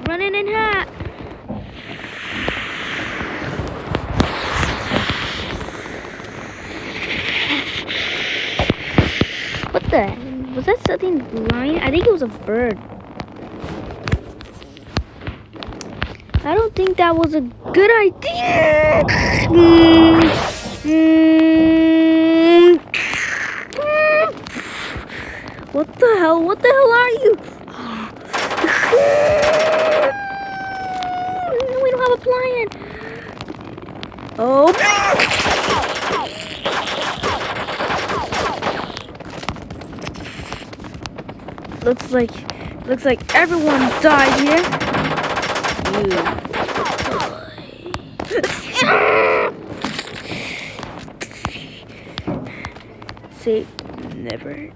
running in hot. What the? Was that something flying? I think it was a bird. I don't think that was a good idea. What the hell? What the hell are you? We don't have a plan. Oh. Looks like everyone died here. Say never.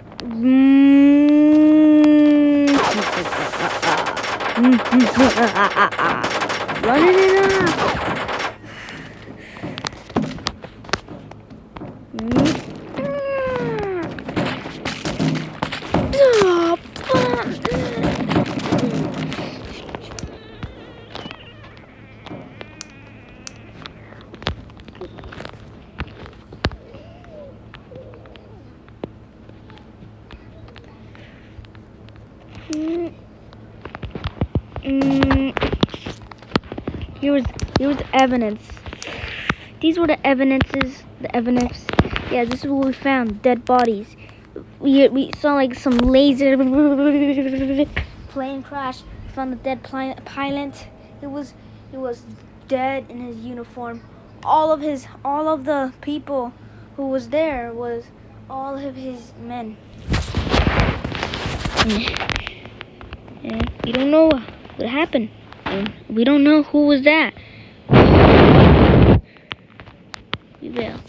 Running it up. Here was the evidence. These were the evidences. The evidence. Yeah, this is what we found. Dead bodies. We saw like some laser plane crash. We found the dead pilot. He was dead in his uniform. All of the people who was there was all of his men. And we don't know what happened. And we don't know who was that. We will.